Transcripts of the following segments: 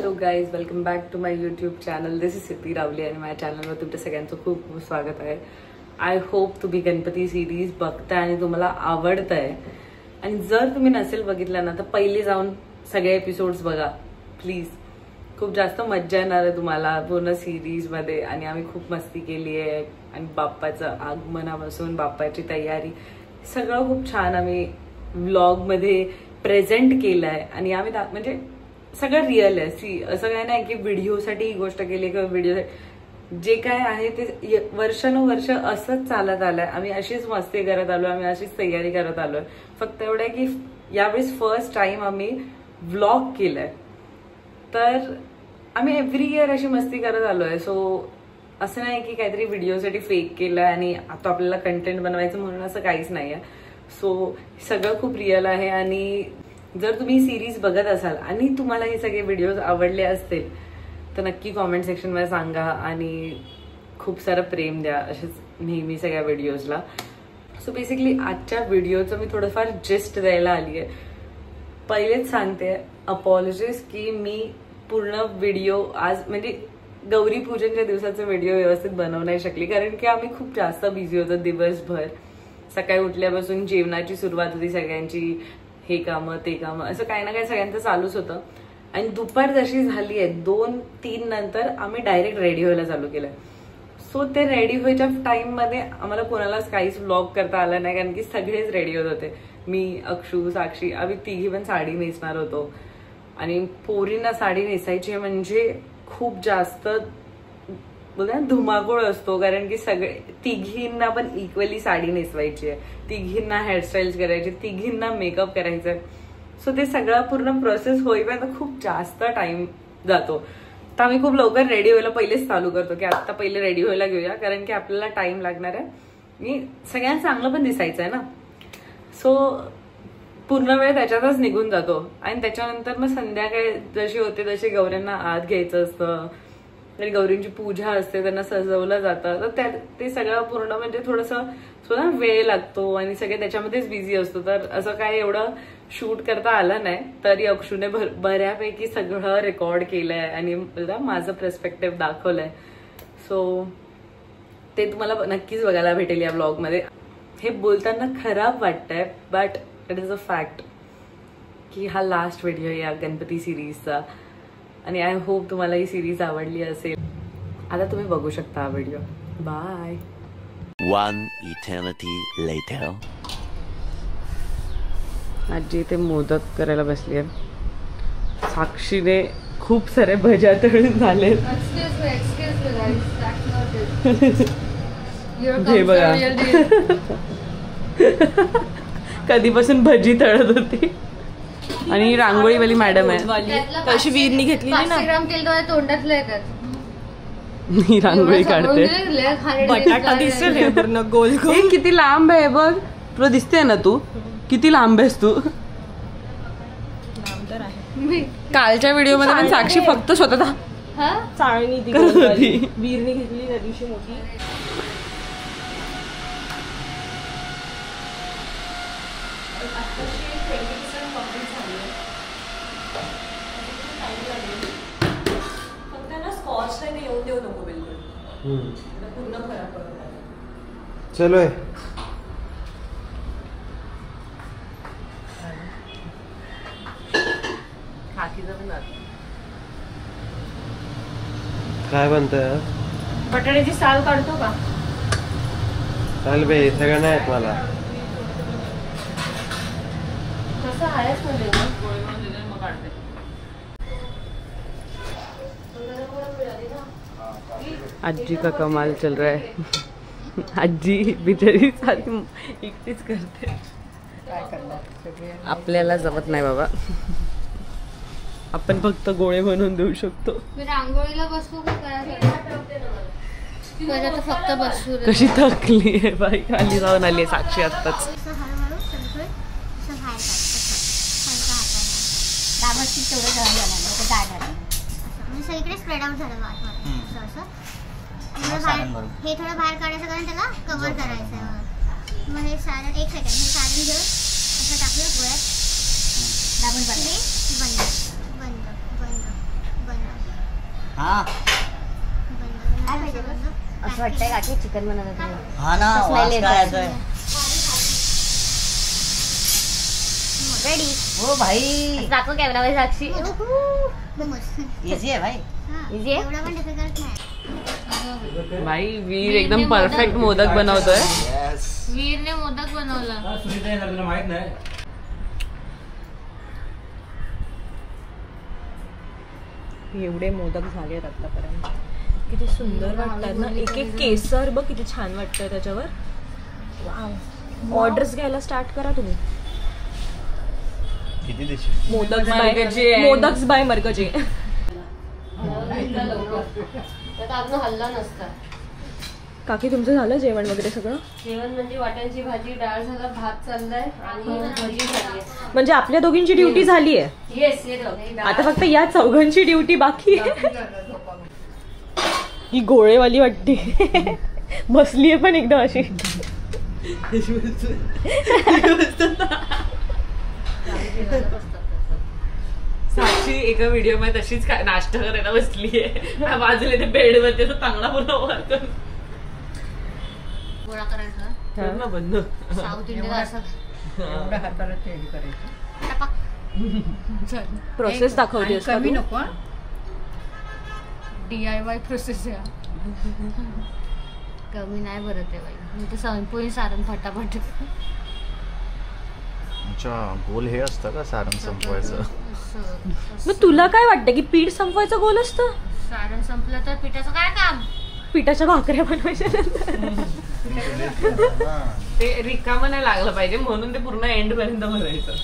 Hello guys, welcome back to my YouTube channel. This is Siddhi Rawali आणि माझ्या चॅनलवर तुमच्या सगळ्यांचं खूप खूप स्वागत आहे. आय होप तुम्ही गणपती सिरीज बघताय आणि तुम्हाला आवडत आहे. आणि जर तुम्ही नसेल बघितलं ना तर पहिले जाऊन सगळे एपिसोड्स बघा प्लीज. खूप जास्त मज्जा येणार आहे तुम्हाला पूर्ण सिरीजमध्ये. आणि आम्ही खूप मस्ती केली आहे आणि बाप्पाचं आगमनापासून बाप्पाची तयारी सगळं खूप छान आम्ही व्लॉगमध्ये प्रेझेंट केलं आहे. आणि आम्ही म्हणजे सगळं रिअल आहे. असं काय नाही की व्हिडिओसाठी ही गोष्ट केली किंवा व्हिडिओसाठी जे काय आहे ते वर्षानुवर्ष असंच चालत आलंय. आम्ही अशीच मस्ती करत आलो, आम्ही अशीच तयारी करत आलोय. फक्त एवढं आहे की यावेळेस फर्स्ट टाइम आम्ही व्लॉग केलाय. तर आम्ही एव्हरी इयर अशी मस्ती करत आलोय. सो असं नाही की काहीतरी व्हिडिओसाठी फेक केलंय आणि आता आपल्याला कंटेंट बनवायचं म्हणून असं काहीच नाहीये. सो सगळं खूप रिअल आहे. आणि जर तुम्ही सिरीज बघत असाल आणि तुम्हाला हे सगळे व्हिडिओज आवडले असतील तर नक्की कॉमेंट सेक्शनमध्ये सांगा आणि खूप सारं प्रेम द्या असेच नेहमी सगळ्या व्हिडिओजला. सो बेसिकली आजच्या व्हिडिओचं मी थोडंफार जिस्ट द्यायला आली आहे. पहिलेच सांगते अपॉलॉजीज की मी पूर्ण व्हिडिओ आज म्हणजे गौरी पूजनच्या दिवसाचा व्हिडिओ व्यवस्थित बनवू नाही शकली, कारण की आम्ही खूप जास्त बिझी होतो दिवसभर. सकाळी उठल्यापासून जेवणाची सुरुवात होती सगळ्यांची, हे कामं ते कामं असं काही ना काही सगळ्यांचं चालूच होतं. आणि दुपार जशी झाली आहे 2-3 नंतर आम्ही डायरेक्ट रेडी व्हायला चालू केलंय. सो ते रेडी व्हायच्या टाइममध्ये आम्हाला कोणालाच काहीच व्लॉग करता आला नाही, कारण की सगळेच रेडी होत होते. मी, अक्षू, साक्षी आम्ही तिघी पण साडी नेसणार होतो. आणि पोरींना साडी नेसायची म्हणजे खूप जास्त बोलतो ना धुमाकूळ असतो, कारण की सगळे तिघींना पण इक्वली साडी नेसवायची आहे, तिघींना हेअरस्टाईल्स करायचे, तिघींना मेकअप करायचं. सो ते सगळं पूर्ण प्रोसेस होईपर्यंत खूप जास्त टाइम जातो. तर आम्ही खूप लवकर रेडी व्हायला पहिलेच चालू करतो की आता पहिले रेडी व्हायला घेऊया, कारण की आपल्याला टाइम लागणार आहे आणि सगळ्यांना चांगलं पण दिसायचं आहे ना. सो पूर्ण वेळ त्याच्यातच निघून जातो. आणि त्याच्यानंतर मग संध्याकाळी जशी होते तशी गौऱ्यांना आत घ्यायचं असतं आणि गौरींची पूजा असते, त्यांना सजवलं जातं. तर ते सगळं पूर्ण म्हणजे थोडंसं स्वतः वेळ लागतो आणि सगळे त्याच्यामध्येच बिझी असतो. तर असं काय एवढं शूट करता आलं नाही, तरी अक्षूने बऱ्यापैकी सगळं रेकॉर्ड केलंय आणि माझं पर्स्पेक्टिव्ह दाखवलंय. सो ते तुम्हाला नक्कीच बघायला भेटेल या ब्लॉगमध्ये. हे बोलताना खराब वाटतंय but it is a fact की हा लास्ट व्हिडिओ या गणपती सिरीजचा. आणि आय होप तुम्हाला ही सिरीज आवडली असेल. आता तुम्ही बघू शकता हा व्हिडिओ. बाय. 1 eternity later. आजी इथे मोदक करायला बसली आहे. साक्षीने खूप सारे भज्या तळून झाले. हे बघा कधीपासून भजी तळत होती. आणि रांगोळीवाली मॅडम आहे, तशी वीरनी घेतली ना मी रांगोळी काढते. बटाटा दिसेल पूर्ण गोल गोल. किती लांब आहे बघ, तुला दिसते ना तू किती लांब आहेस तू. कालच्या व्हिडिओ मध्ये पण साक्षी फक्त स्वतः चाळणी वीरनी घेतली त्या दिवशी मोठी. चलो आहे. काय बनतंय? बटाट्याची साल काढतो का? चाल बे, सगळं नाही येत मला. कसं आहेच म्हणजे आजी का कमाल चल रहा है. आजी बिचारी साधी एकटीच करते. काय करणार, आपल्याला जमत नाही बाबा. आपण फक्त गोळे बनवून देऊ शकतो. रांगोळीला बसू फक्त बसू. कशी थकली आहे बाई, खाली जाऊन आली साक्षी आत्ताच. सगळीकडे स्प्रेड आउट झालं. हे थोडं बाहेर काढायचं कारण त्याला कव्हर करायचं आहे. मग हे सारण 1 सेकंड हे सारण घेऊन असं टाकलं गोळ्यात दाबून बंद बंद बंद बंद बंद हा काय पाहिजे असं वाटतंय काकी चिकन बनवलं तुला. हा ना वास काय येतोय. रेडी हो भाई दाखव कॅमेरामध्ये साक्षी. इझी आहे भाई. इझी आहे. एवढा पण डिफिकल्ट नाही. भाई वीर एकदम परफेक्ट मोदक बनवतोय. वीरने मोदक बनवला. माहित नाही. एवढे मोदक झाले आहेत आतापर्यंत. किती सुंदर वाटतात ना. एक एक केसर बघ किती छान वाटतंय त्याच्यावर. ऑर्डर्स घ्यायला स्टार्ट करा तुम्ही. किती देशील? मोदक्स बाय मरकजी. हल्ला नसता. काकी तुमचं झालं जेवण वगैरे सगळं? जेवण म्हणजे वाटाण्याची भाजी, डाळ झालं, भात चाललाय आणि भाजी झाली. म्हणजे आपल्या दोघींची ड्युटी झाली आहे. येस. आता फक्त या चौघांची ड्युटी बाकी आहे. ही गोळेवाली वाटते. बसलीये पण एकदम अशी. साक्षी एका व्हिडिओ मध्ये तशीच काय नाश्ता करायला बसलीये. बाजूला ते बेड वरती चांगला पूर्ण वर गोळा करायचा. बंद. साऊथ इंडियन असं प्रोसेस दाखवतेस का तू? DIY प्रोसेस आहे. कमी नाही भरत आहे बाई. मी तर संपवून सारण फटाफट. अच्छा गोल हे असतं का सारण संपवायचं? मग तुला काय वाटतं की पीठ संपवायचं गोल असतं? सारण संपलं तर पिठाचं काय काम? पिठाच्या भाकऱ्या बनवायच्या. ते रिकामं नाही लागलं पाहिजे म्हणून ते पूर्ण एंड पर्यंत भरायचं.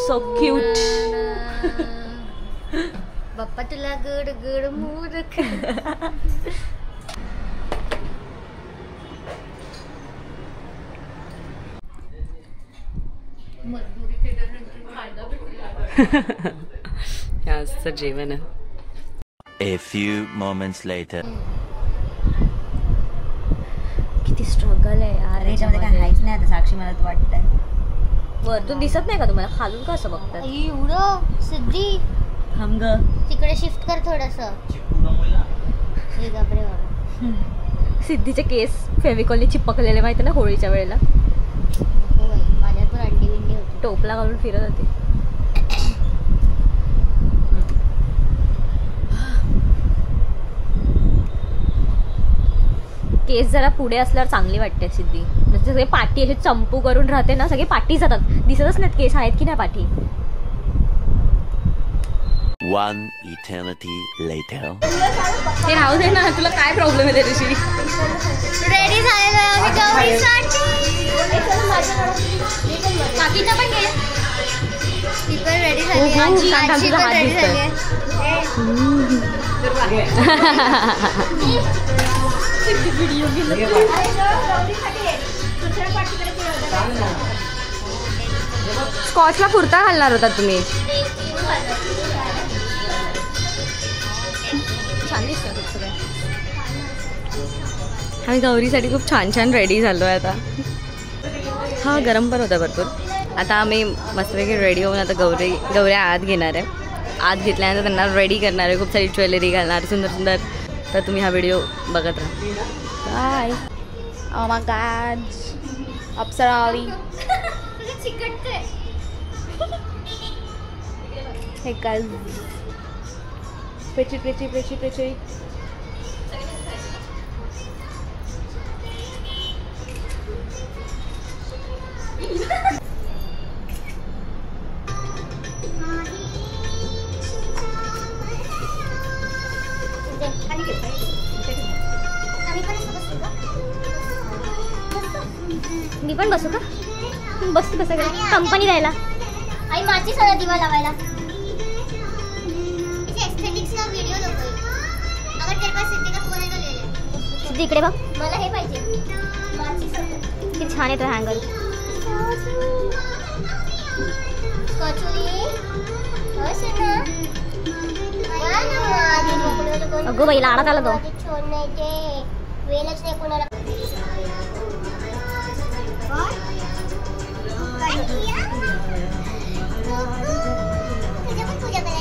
So cute. बाप्पा तुला गड गड मोदक. आजचं जेवण आहे. A few moments later. किती स्ट्रगल आहे यार. याच्यामध्ये काय हायच नाही आता साक्षी मला तर वाटतंय. वरतून दिसत नाही का तुम्हाला? खालून का असं बघतात? एवढं सिद्धी थांब ग. तिकडे शिफ्ट कर थोडस. सिद्धीचे केस फेविकॉलने चिपकलेले माहिती ना होळीच्या वेळेला. माझ्यात पण अंडी बिंडी होती. टोपला घालून फिरत होते. केस जरा पुढे असल्यावर चांगली वाटते सिद्धी. म्हणजे सगळे पाठी असे चंपू करून राहते ना, सगळे पाठी जातात. दिसतच नाहीत केस आहेत की नाही पाठी. One eternity later. ते राहू दे ना. तुला काय प्रॉब्लेम आहे त्याच्याशी? रेडी झालेलो आहे गौरीसाठी. बाकीचं पण घे. ती पण रेडी झाली. आजी पण रेडी झाली आहे. स्कॉचला कुर्ता घालणार होता तुम्ही. छान दिसतं सगळं. आम्ही गौरीसाठी खूप छान छान रेडी झालो आहे आता. हा गरम पण होता भरपूर. आता आम्ही मस्तपैकी रेडी होऊन आता गौऱ्या आत घेणार आहे. आत घेतल्यानंतर त्यांना रेडी करणार आहे. खूप सारी ज्वेलरी घालणार सुंदर सुंदर. तर तुम्ही हा व्हिडिओ बघत राहा. बाय. Oh my God. अप्सरा आली. हे काय पेची पेची पेची पेची. मी पण बसू का? बसू कसं कंपनी द्यायला. आई माझी सगळं दिवा लावायला. एस्थेटिक्सचा व्हिडिओ नको. अगर तेरे पास सिद्धी का फोन है तो ले ले. सिद्धी इकडे बघ. मला हे पाहिजे. माझी सगळं किती छान येतो हँगर. कचोरी असं ना. अगो बाई लाडात आला तो. छोडणे ते वेलच नाही कोणाला. तुझ्या पण पूजा करायची.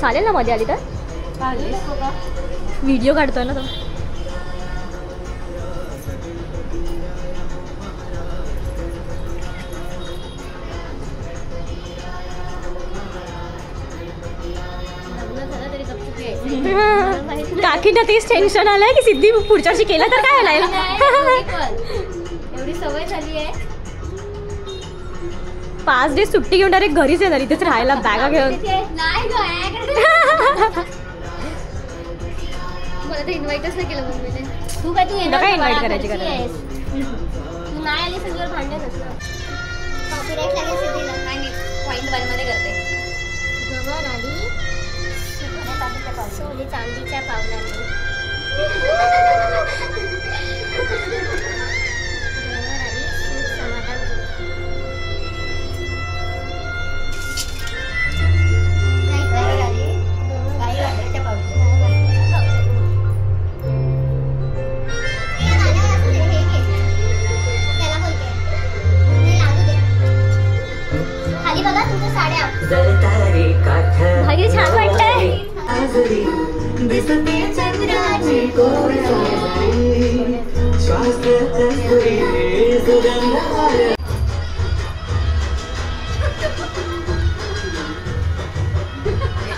चालेल ना मध्ये आली तर? व्हिडिओ काढतोय ना तो. काकींना तेच टेन्शन आलंय की सिद्धी पुढच्या वर्षी केलं तर काय आलाय. एवढी सवय झाली आहे. 5 दिवस सुट्टी घेऊन डायरेक्ट घरीच येणार इथेच राहायला बॅगा घेऊन. मला तर इन्व्हाइटच नाही केलं मम्मीने. तू काय इन्व्हाइट करायची गरज नाही. तू नाही आली सगळं भांडण असतं. कॉपीराइट लागेल सिद्धीला. नाही पॉइंट 1 मध्ये करते. गवर आली सोली चांदीच्या पावलाने. गवर आली सुख समाधान खाली बघा तुमच्या साड्या. भाई छान वाटतंय.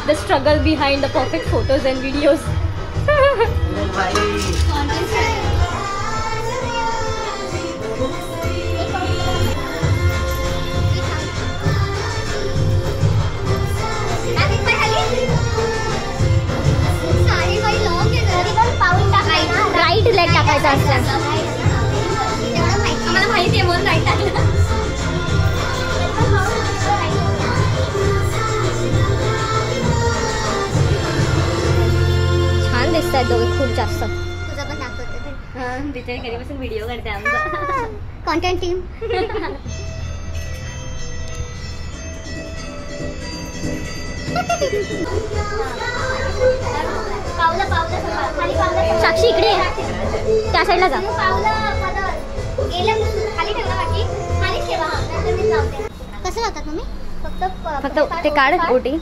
The struggle behind the perfect photos and videos. Right leg टाकायचा असतं. आम्हाला माहिती आहे म्हणून राईट टाकलं. छान दिसतात दोघे खूप जास्त. तुझं पण दाखवते. तिथे घरीपासून व्हिडिओ काढते आमचा. Content team. साक्षी इकडे त्या साईडला जा. कसं लावतात तुम्ही? फक्त ते काढ ओटी.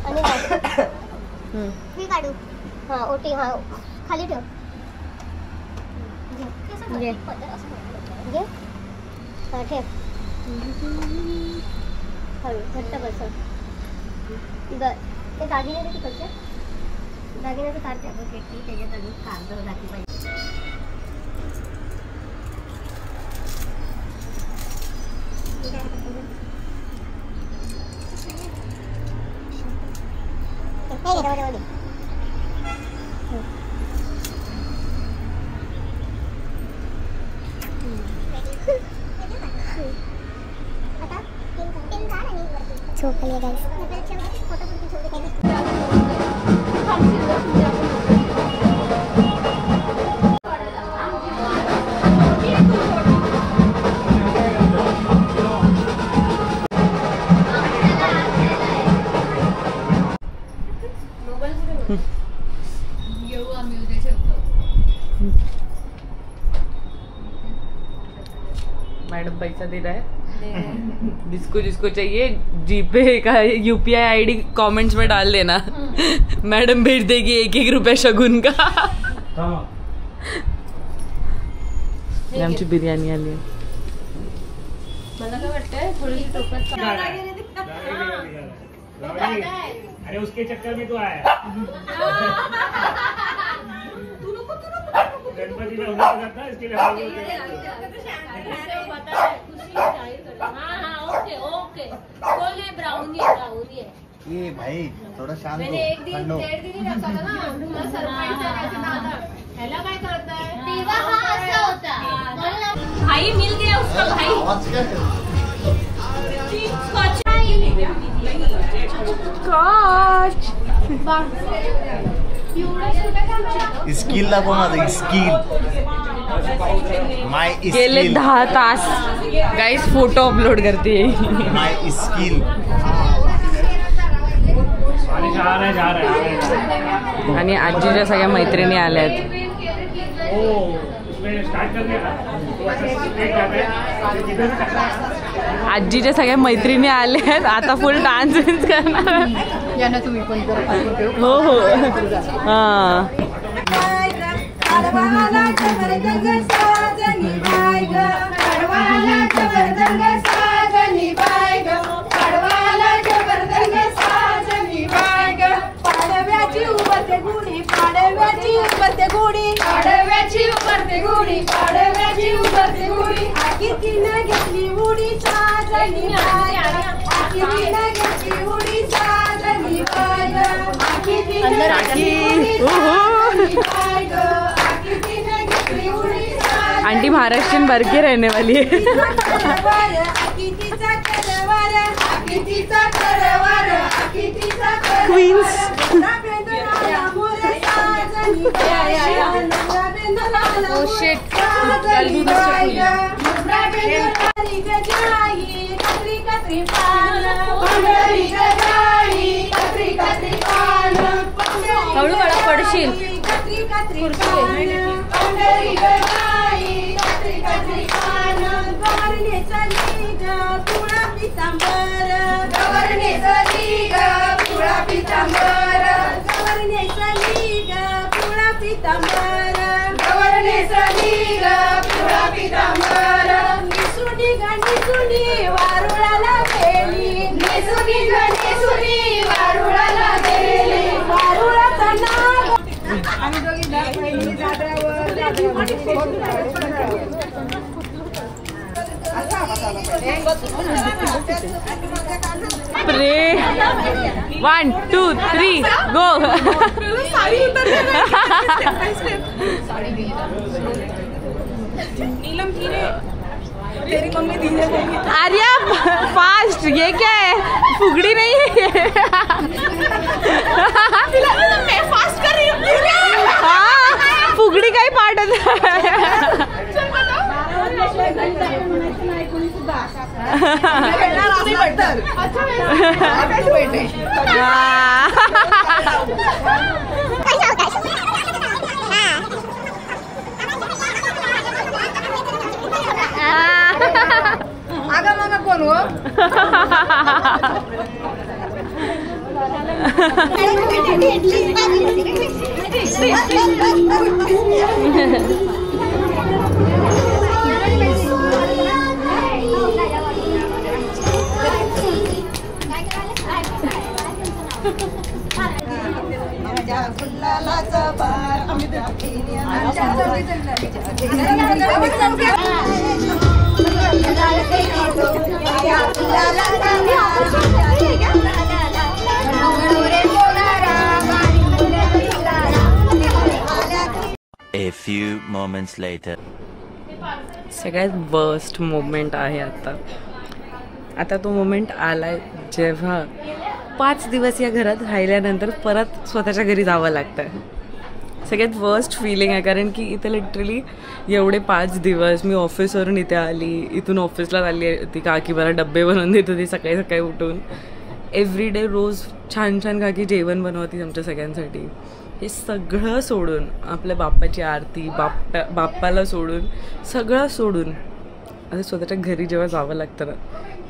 आणि हे काढू. हा ओटी. हा खाली ठेव. घे. घे. हा ठेव. हळू घट्ट बसव. ते दागिने किती करते? दागिन्याचं काढते त्याच्यात अजून कागद घातली पाहिजे. झोपली गाईस. मैडम पैसा दे रहा है. जिसको जिसको चाहिए जीपे का UPI ID कमेंट्स में डाल देना. मैडम भेज देगी 1-1 रुपया शगुन का. आमची बिर्याणी आली. मला काय वाटतंय थोडीशी टोपात. अरे उसके चक्कर में तो आया. गणपति में होना था इसके लिए. ओके कौन है? ब्राउनी है. ये भाई थोड़ा शांत हो. एक दिन डेढ़ दिन रखा था ना. ह्याला काय करताय? तेव्हा हा असा होता. भाई मिल गया उसका भाई. स्किल दाखव माझं. स्किल माय गेले 10 तास गाइस फोटो अपलोड करते. माय स्किल. जा रहा आणि आजीच्या सगळ्या मैत्रिणी आल्यात. आजीच्या सगळ्या मैत्रिणी आल्यात. आता फुल डान्स करणार. हो हो हां पाडव्याची उबरते गुढी पाडव्याची उबरते गुढी पाडव्याची उबरते गुढी पाडव्याची उबरते गुढी आकीतीनं घेतली उडी साजनी बाय आकीतीनं घेतली उडी साजनी बाय आकीतीनं घेतली उडी साजनी बाय आकीतीनं घेतली उडी साजनी आंटी महाराष्ट्रीयन बर्गे रहने वाली है आकीतीचा करवार आकीतीचा करवार आकीतीचा क्वीन्स Oh shit. हळू हळू पडशील वारुळाला गेली वारुळाला गेली वारुळाचा नाव आम्ही दोघी पहिली प्रे 1 2 3 गो तेरी मम्मी धीरे आर्या फास्ट ये क्या है फुगड़ी नहीं है मैं फास्ट कर रही हूँ हाँ फुगड़ी का ही पार्ट है आगा मागा कोण हो A few moments later. सगळ्यात वर्स्ट मोमेंट आहे आता तो मोमेंट आलाय जेव्हा 5 दिवस या घरात राहिल्यानंतर परत स्वतःच्या घरी जावं लागतं. सगळ्यात वर्स्ट फिलिंग आहे कारण की इथे लिटरली एवढे 5 दिवस मी ऑफिसवरून इथे आली, इथून ऑफिसला आली ती काकी मला डब्बे बनवून देत होती सकाळी सकाळी उठून. एव्हरी डे रोज छान छान काकी जेवण बनवती आमच्या सगळ्यांसाठी. हे सगळं सोडून आपल्या बाप्पाची आरती बाप्पाला सोडून सगळं सोडून आता स्वतःच्या घरी जेव्हा जावं लागतं ना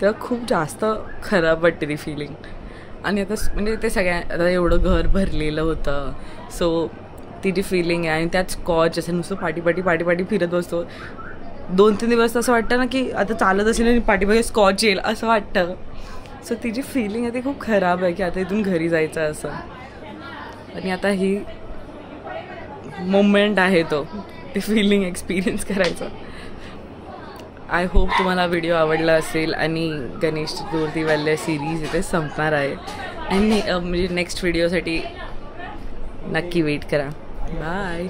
तेव्हा खूप जास्त खराब वाटते ती फिलिंग. आणि आता म्हणजे ते आता एवढं घर भरलेलं होतं सो ती जी फिलिंग आहे आणि त्यात स्कॉच असं नुसतं पाठी फिरत बसतो. 2-3 दिवस असं वाटतं ना की आता चालत असेल आणि पाठीमागे स्कॉच येईल असं वाटतं. सो ती जी फिलिंग आहे ती खूप खराब आहे की आता इथून घरी जायचं असं. आणि आता ही मोमेंट आहे तो ती फिलिंग एक्सपिरियन्स करायचं. आय होप तुम्हाला व्हिडिओ आवडला असेल आणि गणेश चतुर्थीवाल्या सिरीज इथे संपणार आहे आणि म्हणजे नेक्स्ट व्हिडिओसाठी नक्की वेट करा. बाय.